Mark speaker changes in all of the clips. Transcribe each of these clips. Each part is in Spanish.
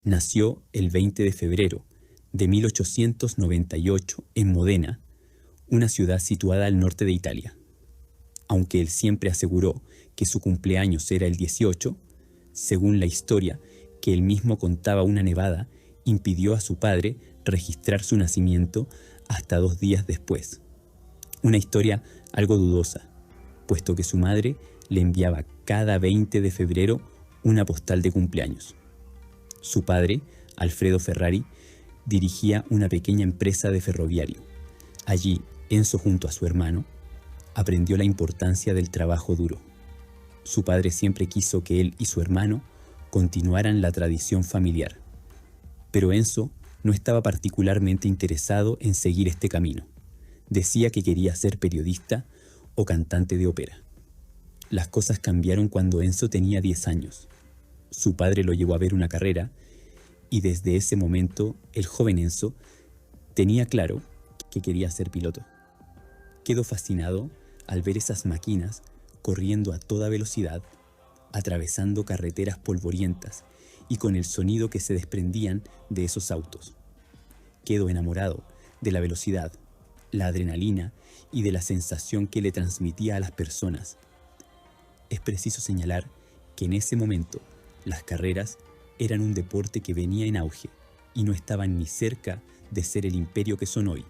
Speaker 1: Nació el 20 de febrero de 1898 en Modena, una ciudad situada al norte de Italia. Aunque él siempre aseguró que su cumpleaños era el 18, según la historia que él mismo contaba, una nevada impidió a su padre registrar su nacimiento hasta 2 días después. Una historia algo dudosa, puesto que su madre le enviaba cada 20 de febrero una postal de cumpleaños. Su padre, Alfredo Ferrari, dirigía una pequeña empresa de ferroviario. Allí, Enzo, junto a su hermano, aprendió la importancia del trabajo duro. Su padre siempre quiso que él y su hermano continuaran la tradición familiar. Pero Enzo no estaba particularmente interesado en seguir este camino. Decía que quería ser periodista o cantante de ópera. Las cosas cambiaron cuando Enzo tenía 10 años. Su padre lo llevó a ver una carrera y desde ese momento el joven Enzo tenía claro que quería ser piloto. Quedó fascinado al ver esas máquinas corriendo a toda velocidad, atravesando carreteras polvorientas y con el sonido que se desprendían de esos autos. Quedó enamorado de la velocidad, la adrenalina y de la sensación que le transmitía a las personas. Es preciso señalar que en ese momento las carreras eran un deporte que venía en auge y no estaban ni cerca de ser el imperio que son hoy.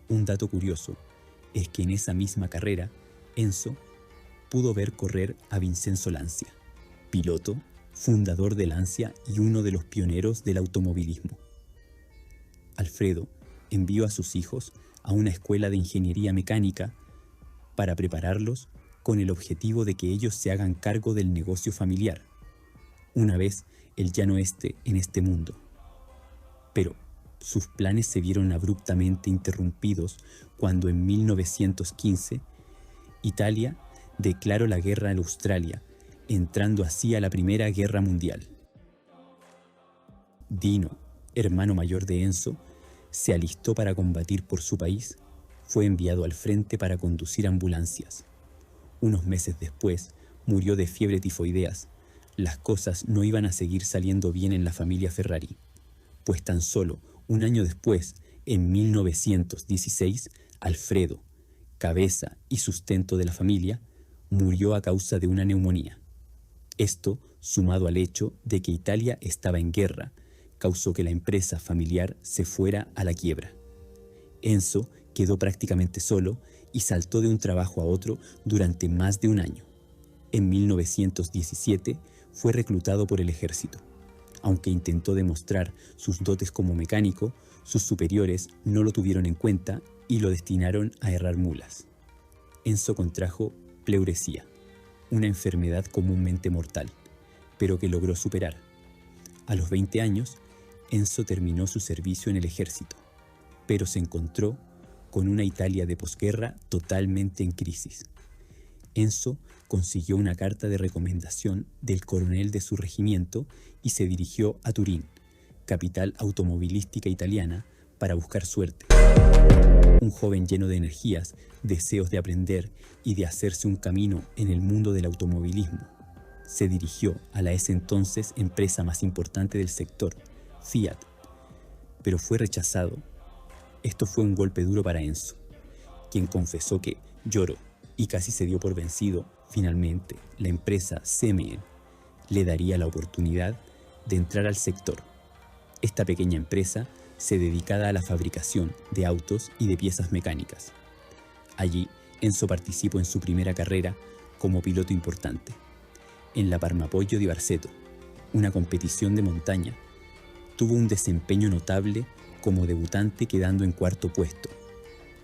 Speaker 1: Un dato curioso es que en esa misma carrera, Enzo pudo ver correr a Vincenzo Lancia, piloto, fundador de Lancia y uno de los pioneros del automovilismo. Alfredo envió a sus hijos a una escuela de ingeniería mecánica para prepararlos con el objetivo de que ellos se hagan cargo del negocio familiar, una vez él ya no esté en este mundo. Pero sus planes se vieron abruptamente interrumpidos cuando en 1915 Italia declaró la guerra a Australia, entrando así a la Primera Guerra Mundial. Dino, hermano mayor de Enzo, se alistó para combatir por su país. Fue enviado al frente para conducir ambulancias. Unos meses después murió de fiebre tifoideas. Las cosas no iban a seguir saliendo bien en la familia Ferrari, pues tan solo un año después, en 1916, Alfredo, cabeza y sustento de la familia, murió a causa de una neumonía. Esto, sumado al hecho de que Italia estaba en guerra, causó que la empresa familiar se fuera a la quiebra. Enzo quedó prácticamente solo y saltó de un trabajo a otro durante más de un año. En 1917 fue reclutado por el ejército. Aunque intentó demostrar sus dotes como mecánico, sus superiores no lo tuvieron en cuenta y lo destinaron a herrar mulas. Enzo contrajo pleuresía, una enfermedad comúnmente mortal, pero que logró superar. A los 20 años, Enzo terminó su servicio en el ejército, pero se encontró con una Italia de posguerra totalmente en crisis. Enzo consiguió una carta de recomendación del coronel de su regimiento y se dirigió a Turín, capital automovilística italiana, para buscar suerte. Un joven lleno de energías, deseos de aprender y de hacerse un camino en el mundo del automovilismo, se dirigió a la ese entonces empresa más importante del sector, Fiat, pero fue rechazado. Esto fue un golpe duro para Enzo, quien confesó que lloró y casi se dio por vencido. Finalmente, la empresa Siemens le daría la oportunidad de entrar al sector. Esta pequeña empresa se dedicaba a la fabricación de autos y de piezas mecánicas. Allí, Enzo participó en su primera carrera como piloto importante, en la Parmapoglio di Barseto, una competición de montaña. Tuvo un desempeño notable como debutante, quedando en 4º puesto.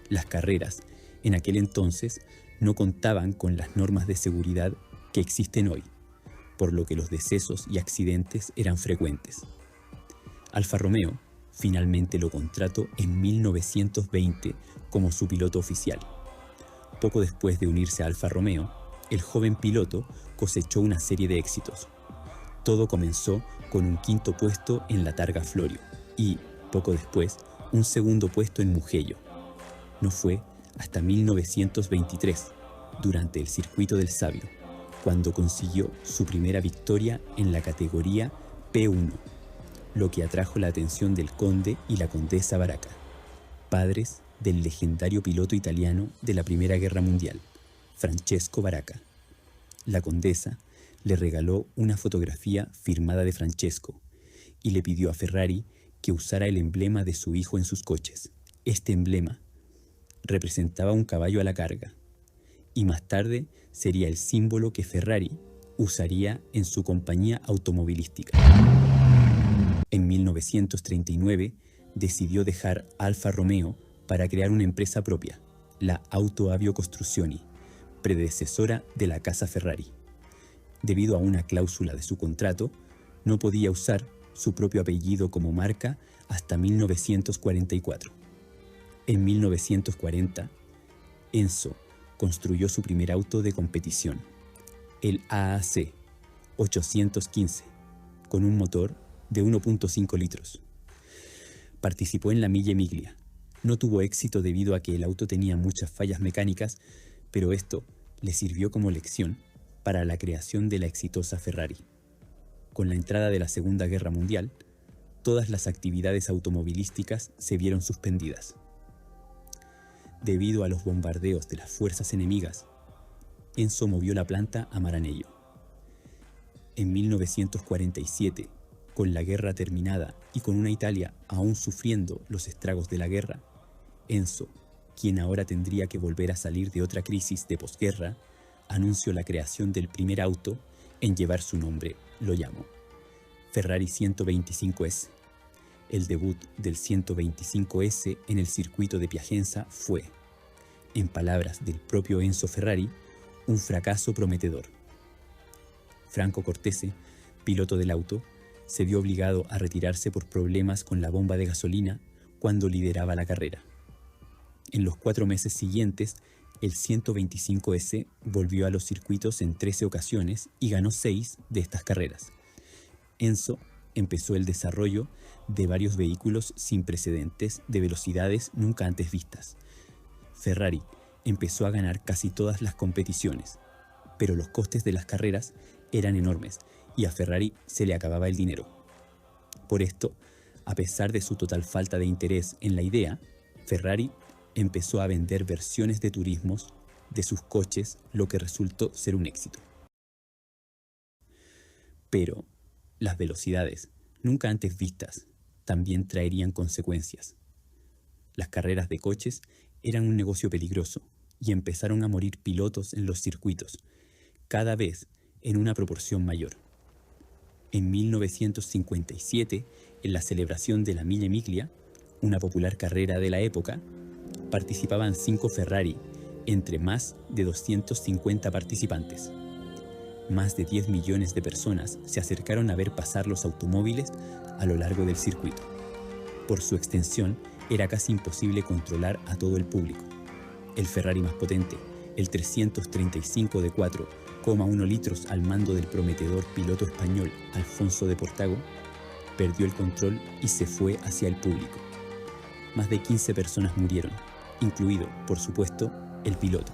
Speaker 1: Las carreras en aquel entonces no contaban con las normas de seguridad que existen hoy, por lo que los decesos y accidentes eran frecuentes. Alfa Romeo finalmente lo contrató en 1920 como su piloto oficial. Poco después de unirse a Alfa Romeo, el joven piloto cosechó una serie de éxitos. Todo comenzó con un 5º puesto en la Targa Florio y, poco después, un 2º puesto en Mugello. No fue hasta 1923, durante el Circuito del Sabio, cuando consiguió su primera victoria en la categoría P1, lo que atrajo la atención del conde y la condesa Baracca, padres del legendario piloto italiano de la Primera Guerra Mundial, Francesco Baracca. La condesa le regaló una fotografía firmada de Francesco y le pidió a Ferrari que usara el emblema de su hijo en sus coches. Este emblema representaba un caballo a la carga y más tarde sería el símbolo que Ferrari usaría en su compañía automovilística. En 1939 decidió dejar Alfa Romeo para crear una empresa propia, la Auto Avio Costruzioni, predecesora de la casa Ferrari. Debido a una cláusula de su contrato, no podía usar su propio apellido como marca hasta 1944. En 1940, Enzo construyó su primer auto de competición, el AAC 815, con un motor de 1.5 litros. Participó en la Mille Miglia. No tuvo éxito debido a que el auto tenía muchas fallas mecánicas, pero esto le sirvió como lección para la creación de la exitosa Ferrari. Con la entrada de la Segunda Guerra Mundial, todas las actividades automovilísticas se vieron suspendidas. Debido a los bombardeos de las fuerzas enemigas, Enzo movió la planta a Maranello. En 1947, con la guerra terminada y con una Italia aún sufriendo los estragos de la guerra, Enzo, quien ahora tendría que volver a salir de otra crisis de posguerra, anunció la creación del primer auto en llevar su nombre, lo llamó Ferrari 125S. El debut del 125S en el circuito de Piacenza fue, en palabras del propio Enzo Ferrari, un fracaso prometedor. Franco Cortese, piloto del auto, se vio obligado a retirarse por problemas con la bomba de gasolina cuando lideraba la carrera. En los 4 meses siguientes, el 125S volvió a los circuitos en 13 ocasiones y ganó 6 de estas carreras. Enzo empezó el desarrollo de varios vehículos sin precedentes de velocidades nunca antes vistas. Ferrari empezó a ganar casi todas las competiciones, pero los costes de las carreras eran enormes y a Ferrari se le acababa el dinero. Por esto, a pesar de su total falta de interés en la idea, Ferrari empezó a vender versiones de turismos de sus coches, lo que resultó ser un éxito. Pero las velocidades, nunca antes vistas, también traerían consecuencias. Las carreras de coches eran un negocio peligroso y empezaron a morir pilotos en los circuitos, cada vez en una proporción mayor. En 1957, en la celebración de la Mille Miglia, una popular carrera de la época, participaban 5 Ferrari entre más de 250 participantes. Más de 10 millones de personas se acercaron a ver pasar los automóviles a lo largo del circuito. Por su extensión, era casi imposible controlar a todo el público. El Ferrari más potente, el 335 de 4,1 litros al mando del prometedor piloto español Alfonso de Portago, perdió el control y se fue hacia el público. Más de 15 personas murieron, incluido, por supuesto, el piloto,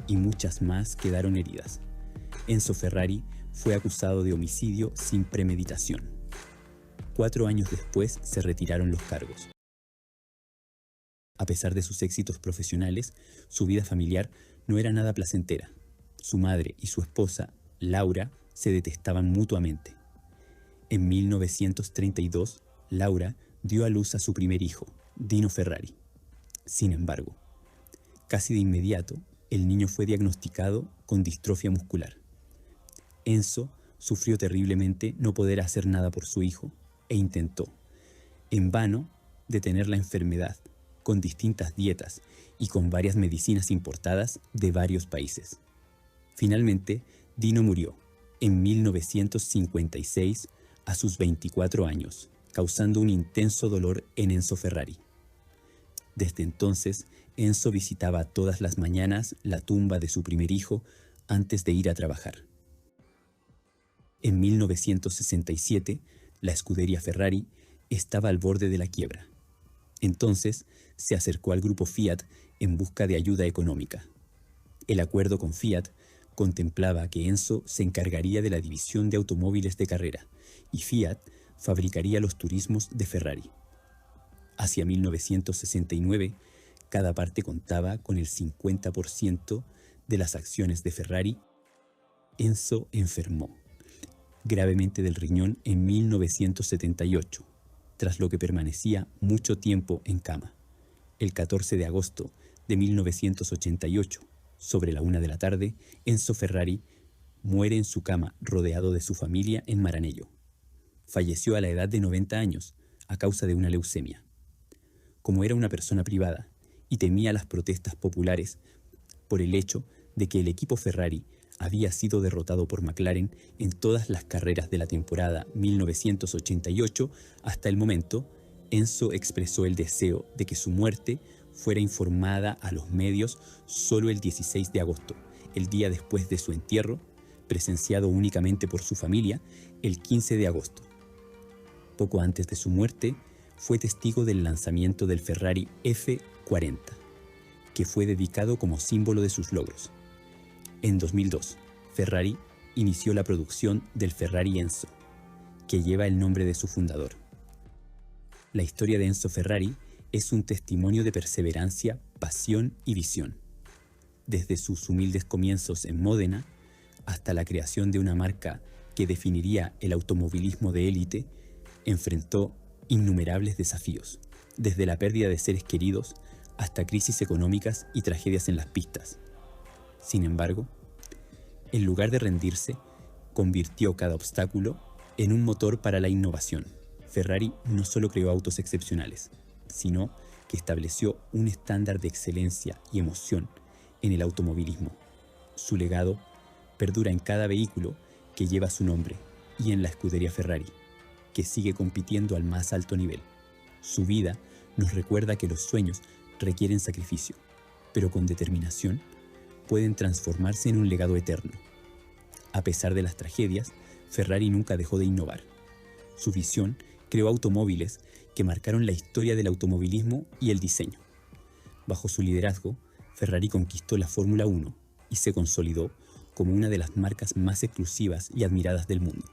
Speaker 1: y muchas más quedaron heridas. Enzo Ferrari fue acusado de homicidio sin premeditación. 4 años después se retiraron los cargos. A pesar de sus éxitos profesionales, su vida familiar no era nada placentera. Su madre y su esposa, Laura, se detestaban mutuamente. En 1932, Laura dio a luz a su primer hijo, Dino Ferrari. Sin embargo, casi de inmediato, el niño fue diagnosticado con distrofia muscular. Enzo sufrió terriblemente no poder hacer nada por su hijo e intentó, en vano, detener la enfermedad con distintas dietas y con varias medicinas importadas de varios países. Finalmente, Dino murió en 1956 a sus 24 años, causando un intenso dolor en Enzo Ferrari. Desde entonces, Enzo visitaba todas las mañanas la tumba de su primer hijo antes de ir a trabajar. En 1967, la escudería Ferrari estaba al borde de la quiebra. Entonces, se acercó al grupo Fiat en busca de ayuda económica. El acuerdo con Fiat contemplaba que Enzo se encargaría de la división de automóviles de carrera y Fiat fabricaría los turismos de Ferrari. Hacia 1969, cada parte contaba con el 50% de las acciones de Ferrari. Enzo enfermó gravemente del riñón en 1978, tras lo que permanecía mucho tiempo en cama. El 14 de agosto de 1988, sobre la 1 de la tarde, Enzo Ferrari muere en su cama rodeado de su familia en Maranello. Falleció a la edad de 90 años a causa de una leucemia. Como era una persona privada y temía las protestas populares por el hecho de que el equipo Ferrari había sido derrotado por McLaren en todas las carreras de la temporada 1988 hasta el momento, Enzo expresó el deseo de que su muerte fuera informada a los medios solo el 16 de agosto, el día después de su entierro, presenciado únicamente por su familia, el 15 de agosto. Poco antes de su muerte, fue testigo del lanzamiento del Ferrari F40, que fue dedicado como símbolo de sus logros. En 2002, Ferrari inició la producción del Ferrari Enzo, que lleva el nombre de su fundador. La historia de Enzo Ferrari es un testimonio de perseverancia, pasión y visión. Desde sus humildes comienzos en Módena hasta la creación de una marca que definiría el automovilismo de élite, enfrentó innumerables desafíos, desde la pérdida de seres queridos hasta crisis económicas y tragedias en las pistas. Sin embargo, en lugar de rendirse, convirtió cada obstáculo en un motor para la innovación. Ferrari no solo creó autos excepcionales, sino que estableció un estándar de excelencia y emoción en el automovilismo. Su legado perdura en cada vehículo que lleva su nombre y en la escudería Ferrari, que sigue compitiendo al más alto nivel. Su vida nos recuerda que los sueños requieren sacrificio, pero con determinación pueden transformarse en un legado eterno. A pesar de las tragedias, Ferrari nunca dejó de innovar. Su visión creó automóviles que marcaron la historia del automovilismo y el diseño. Bajo su liderazgo, Ferrari conquistó la Fórmula 1 y se consolidó como una de las marcas más exclusivas y admiradas del mundo.